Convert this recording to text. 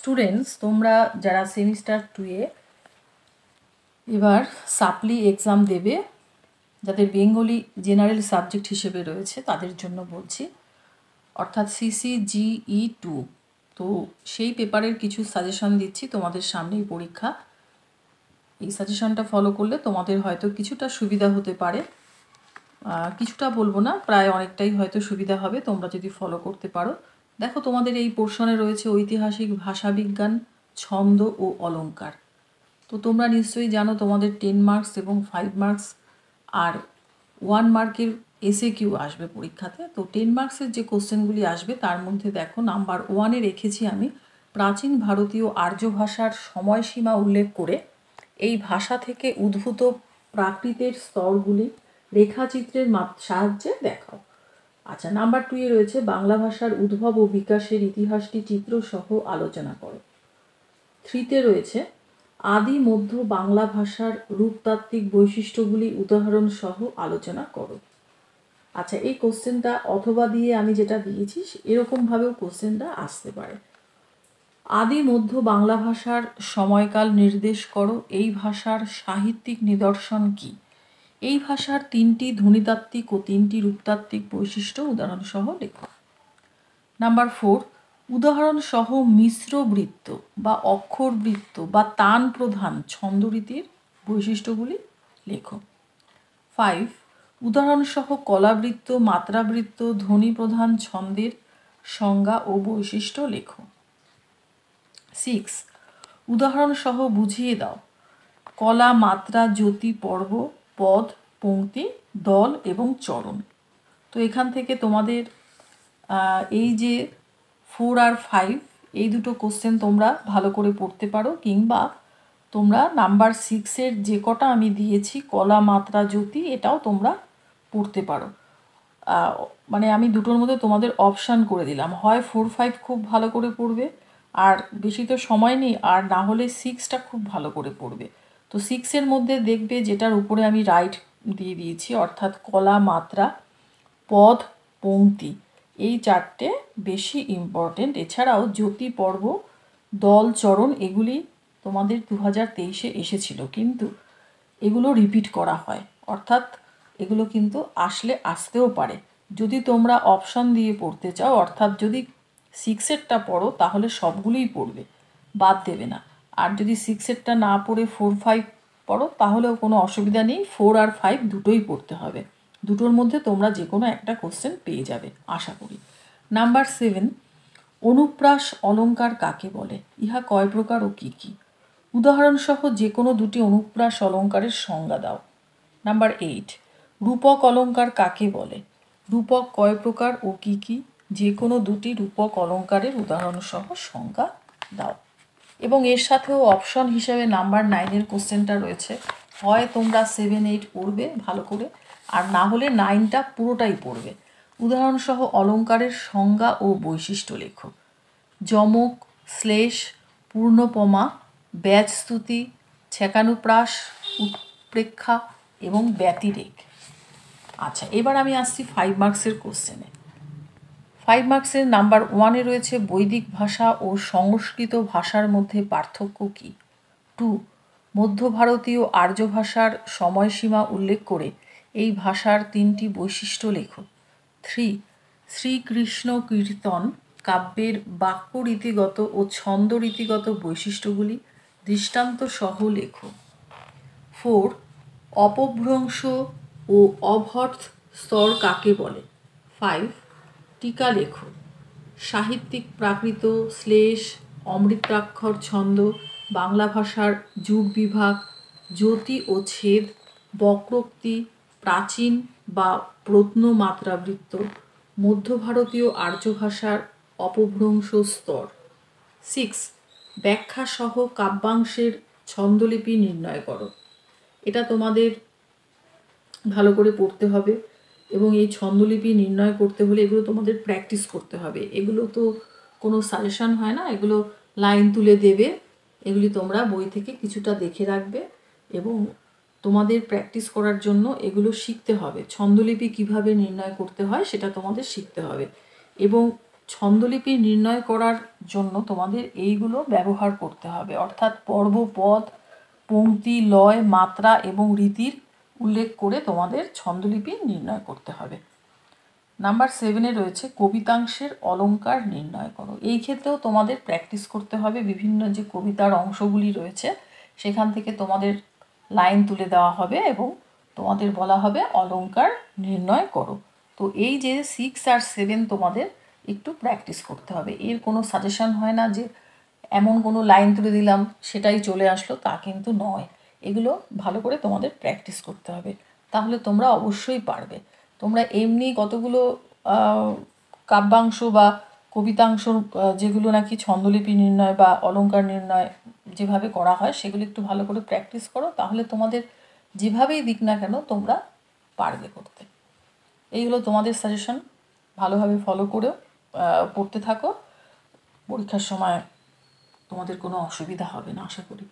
Students, তোমরা যারা semester 2-এ এবার সাপ্লি এক্সাম দেবে, যাদের বেঙ্গলি জেনারেল সাবজেক্ট হিসেবে রয়েছে তাদের জন্য বলছি, অর্থাৎ CCGE2। তো সেই পেপারের কিছু সাজেশন দিচ্ছি তোমাদের সামনেই পরীক্ষা। এই সাজেশনটা ফলো করলে তোমাদের হয়তো কিছুটা সুবিধা হতে পারে, কিছুটা বলবো না, প্রায় অনেকটাই হয়তো সুবিধা হবে তোমরা যদি ফলো করতে পারো। দেখো, তোমাদের এই পোর্শনে রয়েছে ঐতিহাসিক, ভাষাবিজ্ঞান, ছন্দ ও অলঙ্কার। তো তোমরা নিশ্চয়ই জানো তোমাদের 10 মার্কস এবং 5 মার্কস আর 1 মার্কের SAQ আসবে পরীক্ষাতে। তো 10 মার্কসের যে কোশ্চেনগুলি আসবে তার মধ্যে দেখো, নাম্বার 1-এ রেখেছি আমি প্রাচীন ভারতীয় আর্য ভাষার সময়সীমা উল্লেখ করে এই ভাষা থেকে উদ্ভূত প্রাকৃতের স্তরগুলি রেখাচিত্রের সাহায্যে দেখাও। আচ্ছা, নাম্বার 2-এ রয়েছে বাংলা ভাষার উদ্ভব ও বিকাশের ইতিহাসটি চিত্রসহ আলোচনা করো। 3-তে রয়েছে আদি মধ্য বাংলা ভাষার রূপতাত্ত্বিক বৈশিষ্ট্যগুলি উদাহরণ সহ আলোচনা করো। আচ্ছা, এই কোশ্চেনটা অথবা দিয়ে আমি যেটা দিয়েছি এরকমভাবেও কোশ্চেনটা আসতে পারে। আদি মধ্য বাংলা ভাষার সময়কাল নির্দেশ করো। এই ভাষার সাহিত্যিক নিদর্শন কি? এই ভাষার 3টি ধ্বনিতাত্ত্বিক ও 3টি রূপতাত্ত্বিক বৈশিষ্ট্য উদাহরণসহ লেখো। নাম্বার 4, উদাহরণসহ মিশ্র বৃত্ত বা অক্ষর বৃত্ত বা তান প্রধান ছন্দরীতির বৈশিষ্ট্যগুলি লেখো। 5, উদাহরণসহ কলাবৃত্ত, মাত্রাবৃত্ত, ধ্বনি প্রধান ছন্দের সংজ্ঞা ও বৈশিষ্ট্য লেখো। 6, উদাহরণসহ বুঝিয়ে দাও কলা, মাত্রা, জ্যোতি, পর্ব, পদ, পংক্তি, দল এবং চরণ। তো এখান থেকে তোমাদের এই যে 4 আর 5 এই দুটো কোশ্চেন তোমরা ভালো করে পড়তে পারো, কিংবা তোমরা নাম্বার 6-এর যে কটা আমি দিয়েছি কলা, মাত্রা, জ্যোতি, এটাও তোমরা পড়তে পারো। মানে আমি দুটোর মধ্যে তোমাদের অপশান করে দিলাম, হয় 4, 5 খুব ভালো করে পড়বে, আর বেশি তো সময় নেই, আর না হলে 6টা খুব ভালো করে পড়বে। তো 6-এর মধ্যে দেখবে যেটার উপরে আমি রাইট দিয়ে দিয়েছি, অর্থাৎ কলা, মাত্রা, পদ, পংক্তি, এই 4টে বেশি ইম্পর্টেন্ট। এছাড়াও জ্যোতি, পর্ব, দল, চরণ এগুলি তোমাদের 2023-এ এসেছিল, কিন্তু এগুলো রিপিট করা হয়, অর্থাৎ এগুলো কিন্তু আসতেও পারে। যদি তোমরা অপশান দিয়ে পড়তে চাও, অর্থাৎ যদি 6-এরটা পড়ো তাহলে সবগুলোই পড়বে, বাদ দেবে না। আর যদি 6-এরটা না পড়ে 4, 5 পড়ো তাহলেও কোনো অসুবিধা নেই, 4 আর 5 দুটোই পড়তে হবে। দুটোর মধ্যে তোমরা যে কোনো একটা কোশ্চেন পেয়ে যাবে আশা করি। নাম্বার 7, অনুপ্রাস অলঙ্কার কাকে বলে? ইহা কয় প্রকার ও কী কী? উদাহরণসহ যে কোনো দুটি অনুপ্রাস অলঙ্কারের সংজ্ঞা দাও। নাম্বার 8, রূপক অলঙ্কার কাকে বলে? রূপক কয় প্রকার ও কী কী? যে কোনো দুটি রূপক অলঙ্কারের উদাহরণসহ সংজ্ঞা দাও। এবং এর সাথেও অপশন হিসেবে নাম্বার 9-এর কোশ্চেনটা রয়েছে, হয় তোমরা 7, 8 পড়বে ভালো করে, আর না হলে 9টা পুরোটাই পড়বে। উদাহরণসহ অলঙ্কারের সংজ্ঞা ও বৈশিষ্ট্য লেখো। যমক, শ্লেষ, পূর্ণপমা, ব্যাজস্তুতি, ছেকানুপ্রাস, উৎপ্রেক্ষা এবং ব্যতিরেক। আচ্ছা, এবার আমি আসছি 5 মার্কসের কোশ্চেনে। 5 মার্কসের নাম্বার 1-এ রয়েছে বৈদিক ভাষা ও সংস্কৃত ভাষার মধ্যে পার্থক্য কী? 2, মধ্য ভারতীয় আর্য ভাষার সময়সীমা উল্লেখ করে এই ভাষার 3টি বৈশিষ্ট্য লেখো। 3, শ্রীকৃষ্ণ কীর্তন কাব্যের বাক্য রীতিগত ও ছন্দ রীতিগত বৈশিষ্ট্যগুলি দৃষ্টান্ত সহ লেখো। 4, অপভ্রংশ ও অভর্থ স্তর কাকে বলে? 5, টিকা লেখো। সাহিত্যিক প্রাকৃত, শ্লেষ, অমৃতাক্ষর ছন্দ, বাংলা ভাষার যুগ বিভাগ, জ্যোতি ও ছেদ, বক্রোক্তি, প্রাচীন বা প্রত্নমাত্রাবৃত্ত, মধ্য ভারতীয় আর্য ভাষার অপভ্রংশ স্তর। 6, ব্যাখ্যা সহ কাব্যাংশের ছন্দলিপি নির্ণয় করো। এটা তোমাদের ভালো করে পড়তে হবে, এবং এই ছন্দলিপি নির্ণয় করতে হলে এগুলো তোমাদের প্র্যাকটিস করতে হবে। এগুলো তো কোনো সাজেশন হয় না, এগুলো লাইন তুলে দেবে, এগুলি তোমরা বই থেকে কিছুটা দেখে রাখবে, এবং তোমাদের প্র্যাকটিস করার জন্য এগুলো শিখতে হবে। ছন্দলিপি কিভাবে নির্ণয় করতে হয় সেটা তোমাদের শিখতে হবে, এবং ছন্দলিপি নির্ণয় করার জন্য তোমাদের এইগুলো ব্যবহার করতে হবে, অর্থাৎ পর্ব, পদ, পংক্তি, লয়, মাত্রা এবং রীতির উল্লেখ করে তোমাদের ছন্দলিপি নির্ণয় করতে হবে। নাম্বার 7-এ রয়েছে কবিতাংশের অলঙ্কার নির্ণয় করো। এই ক্ষেত্রেও তোমাদের প্র্যাকটিস করতে হবে। বিভিন্ন যে কবিতার অংশগুলি রয়েছে সেখান থেকে তোমাদের লাইন তুলে দেওয়া হবে এবং তোমাদের বলা হবে অলঙ্কার নির্ণয় করো। তো এই যে 6 আর 7 তোমাদের একটু প্র্যাকটিস করতে হবে। এর কোনো সাজেশন হয় না যে এমন কোনো লাইন তুলে দিলাম সেটাই চলে আসলো, তা কিন্তু নয়। এগুলো ভালো করে তোমাদের প্র্যাকটিস করতে হবে, তাহলে তোমরা অবশ্যই পারবে। তোমরা এমনি কতগুলো কাব্যাংশ বা কবিতাংশ যেগুলো নাকি ছন্দলিপি নির্ণয় বা অলঙ্কার নির্ণয় যেভাবে করা হয় সেগুলো একটু ভালো করে প্র্যাকটিস করো, তাহলে তোমাদের যেভাবেই দিক না কেন তোমরা পারবে করতে। এই হলো তোমাদের সাজেশন। ভালোভাবে ফলো করেও পড়তে থাকো, পরীক্ষার সময় তোমাদের কোনো অসুবিধা হবে না আশা করি।